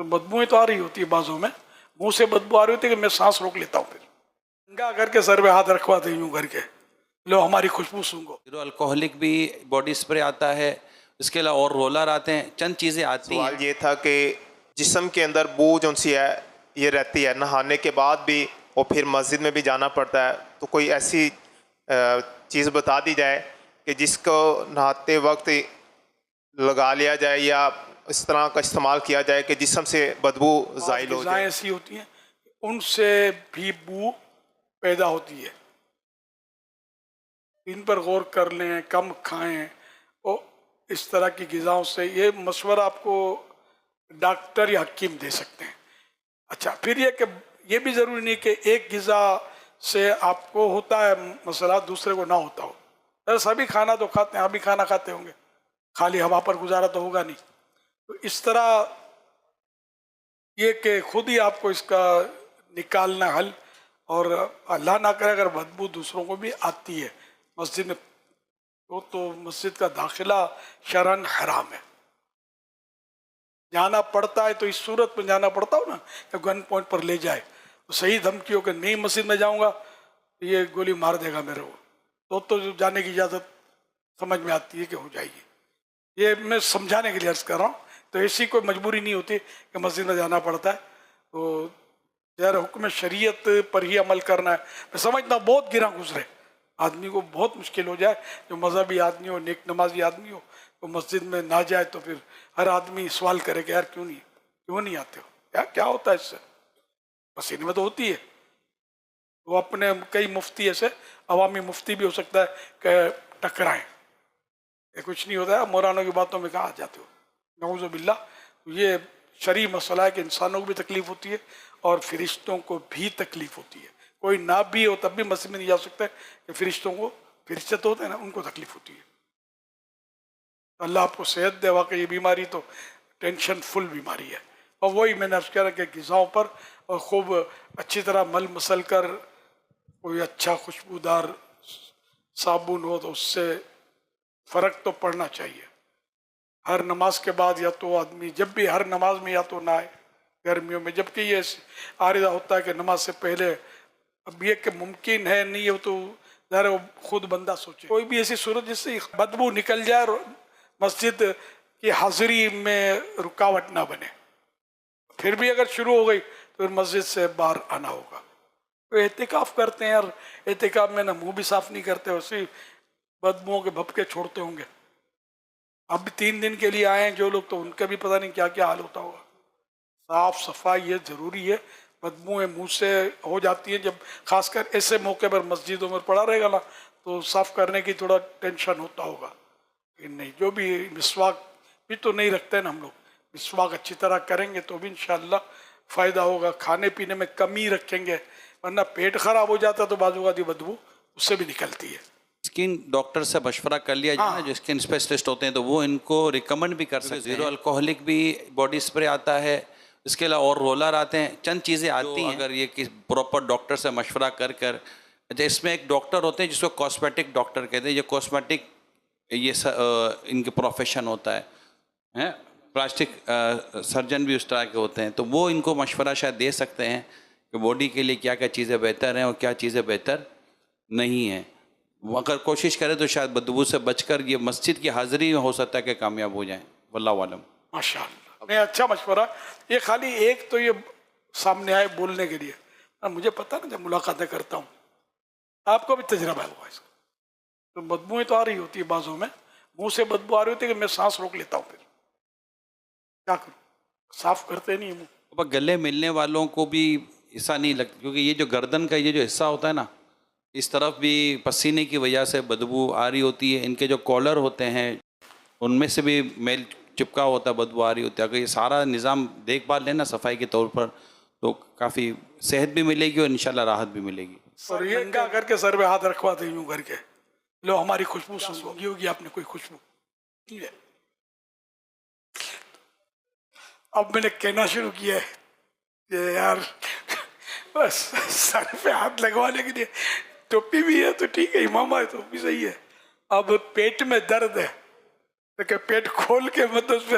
تو بدبوئیں تو آ رہی ہوتی ہے بازوں میں، منہ سے بدبو آ رہی ہوتی ہے کہ میں سانس روک لیتا ہوں، پھر ننگا کر کے سر پہ ہاتھ رکھواتے یوں کر کے، لو ہماری خوشبو سونگھو۔ الکوہلک بھی باڈی اسپرے آتا ہے، اس کے علاوہ اور رولر آتے ہیں، چند چیزیں آتی ہیں۔ سوال یہ تھا کہ جسم کے اندر بو جو سی ہے یہ رہتی ہے نہانے کے بعد بھی، اور پھر مسجد میں بھی جانا پڑتا ہے، تو کوئی ایسی چیز بتا دی جائے کہ جس کو نہاتے وقت لگا لیا جائے یا اس طرح کا استعمال کیا جائے کہ جسم سے بدبو زائل ہو غذائیں جائے۔ ایسی ہوتی ہیں ان سے بھی بو پیدا ہوتی ہے، ان پر غور کر لیں، کم کھائیں، اور اس طرح کی غذاؤں سے، یہ مشورہ آپ کو ڈاکٹر یا حکیم دے سکتے ہیں۔ اچھا، پھر یہ کہ یہ بھی ضروری نہیں کہ ایک غذا سے آپ کو ہوتا ہے مسئلہ دوسرے کو نہ ہوتا ہو، سبھی کھانا تو کھاتے ہیں، آپ بھی کھانا کھاتے ہوں گے، خالی ہوا پر گزارا تو ہوگا نہیں۔ تو اس طرح یہ کہ خود ہی آپ کو اس کا نکالنا حل، اور اللہ نہ کرے اگر بدبو دوسروں کو بھی آتی ہے مسجد میں تو مسجد کا داخلہ شرعاً حرام ہے۔ جانا پڑتا ہے تو اس صورت میں جانا پڑتا ہو نا کہ گن پوائنٹ پر لے جائے، تو صحیح دھمکی ہو کہ نہیں مسجد میں جاؤں گا یہ گولی مار دے گا میرے کو، تو جانے کی اجازت سمجھ میں آتی ہے کہ ہو جائے گی۔ یہ میں سمجھانے کے لیے عرض کر رہا ہوں، تو ایسی کوئی مجبوری نہیں ہوتی کہ مسجد میں جانا پڑتا ہے، تو یار حکم شریعت پر ہی عمل کرنا ہے۔ میں سمجھتا ہوں بہت گراں گزرے، آدمی کو بہت مشکل ہو جائے، جو مذہبی آدمی ہو، نیک نمازی آدمی ہو، تو مسجد میں نہ جائے تو پھر ہر آدمی سوال کرے کہ یار کیوں نہیں آتے ہو، کیا ہوتا ہے اس سے؟ مسجد میں تو ہوتی ہے۔ وہ اپنے کئی مفتی ایسے عوامی مفتی بھی ہو سکتا ہے کہ ٹکرائیں، یہ کچھ نہیں ہوتا ہے، مورانوں کی باتوں میں کہاں آ جاتے ہو، نعوذ باللہ۔ یہ شرعی مسئلہ ہے کہ انسانوں کو بھی تکلیف ہوتی ہے اور فرشتوں کو بھی تکلیف ہوتی ہے، کوئی نہ بھی ہو تب بھی مسجد میں نہیں جا سکتے کہ فرشتوں کو، فرشتے تو ہوتے ہیں نا، ان کو تکلیف ہوتی ہے۔ اللہ آپ کو صحت دے، واقعی یہ بیماری تو ٹینشن فل بیماری ہے۔ اور وہی میں نے عرض کیا کہ غذاؤں پر اور خوب اچھی طرح مل مسل کر کوئی اچھا خوشبودار صابن ہو تو اس سے فرق تو پڑنا چاہیے۔ ہر نماز کے بعد یا تو آدمی جب بھی ہر نماز میں یا تو نہ آئے گرمیوں میں، جبکہ یہ عارضہ ہوتا ہے کہ نماز سے پہلے، اب یہ کہ ممکن ہے نہیں ہو تو ظاہر وہ خود بندہ سوچے، کوئی بھی ایسی صورت جس سے بدبو نکل جائے اور مسجد کی حاضری میں رکاوٹ نہ بنے، پھر بھی اگر شروع ہو گئی تو پھر مسجد سے باہر آنا ہوگا۔ تو اعتکاف کرتے ہیں اور اعتکاف میں نہ منہ بھی صاف نہیں کرتے، اسی بدبوؤں کے بھپکے چھوڑتے ہوں گے۔ اب 3 دن کے لیے آئے ہیں جو لوگ، تو ان کا بھی پتہ نہیں کیا کیا حال ہوتا ہوگا۔ صاف صفائی یہ ضروری ہے، بدبوئیں منہ سے ہو جاتی ہیں جب خاص کر ایسے موقع پر مسجدوں میں پڑا رہے گا نا، تو صاف کرنے کی تھوڑا ٹینشن ہوتا ہوگا کہ نہیں، جو بھی مسواک بھی تو نہیں رکھتے نا ہم لوگ، مسواک اچھی طرح کریں گے تو بھی انشاءاللہ فائدہ ہوگا۔ کھانے پینے میں کمی رکھیں گے، ورنہ پیٹ خراب ہو جاتا تو بعض اوقات بدبو اس سے بھی نکلتی ہے۔ اسکن ڈاکٹر سے مشورہ کر لیا جائے نا، جو اسکن اسپیشلسٹ ہوتے ہیں تو وہ ان کو ریکمنڈ بھی کر سکتے ہیں۔ زیرو الکوہلک بھی باڈی اسپرے آتا ہے، اس کے علاوہ اور رولر آتے ہیں، چند چیزیں آتی ہیں اگر یہ کہ پراپر ڈاکٹر سے مشورہ کر کر۔ اس میں ایک ڈاکٹر ہوتے ہیں جس کو کاسمیٹک ڈاکٹر کہتے ہیں، یہ کاسمیٹک یہ ان کے پروفیشن ہوتا ہے، پلاسٹک سرجن بھی اس طرح کے ہوتے ہیں، تو وہ ان کو مشورہ شاید دے سکتے ہیں کہ باڈی کے لیے کیا کیا چیزیں بہتر ہیں اور کیا چیزیں بہتر نہیں ہیں۔ اگر کوشش کرے تو شاید بدبو سے بچ کر یہ مسجد کی حاضری میں ہو سکتا ہے کہ کامیاب ہو جائیں، واللہ عالم۔ ماشاء اللہ، نہیں اچھا مشورہ۔ یہ خالی ایک تو یہ سامنے آئے بولنے کے لیے، مجھے پتہ نا جب ملاقاتیں کرتا ہوں، آپ کو بھی تجربہ ہوا اس کا، تو بدبوئیں تو آ رہی ہوتی ہے بازوں میں، منہ سے بدبو آ رہی ہوتی ہے کہ میں سانس روک لیتا ہوں، پھر کیا کروں، صاف کرتے نہیں منہ۔ اب گلے ملنے والوں کو بھی ایسا نہیں لگتا، کیونکہ یہ جو گردن کا یہ جو حصہ ہوتا ہے نا، اس طرف بھی پسینے کی وجہ سے بدبو آ رہی ہوتی ہے۔ ان کے جو کالر ہوتے ہیں ان میں سے بھی میل چپکا ہوتا ہے، بدبو آ رہی ہوتی ہے۔ اگر یہ سارا نظام دیکھ بھال لینا صفائی کے طور پر تو کافی صحت بھی ملے گی اور انشاءاللہ راحت بھی ملے گی۔ اور یہ ننگا کر کے سر پہ ہاتھ رکھواتے یوں کر کے، لو ہماری خوشبو سونگھو، کی ہوگی آپ نے کوئی خوشبو؟ اب میں نے کہنا شروع کیا ہے کہ یار بس سر پہ ہاتھ لگوانے کے لیے ٹوپی بھی ہے تو ٹھیک ہے، امامہ ہے تو بھی صحیح ہے۔ اب پیٹ میں درد ہے کہ پیٹ کھول کے مطلب اس پہ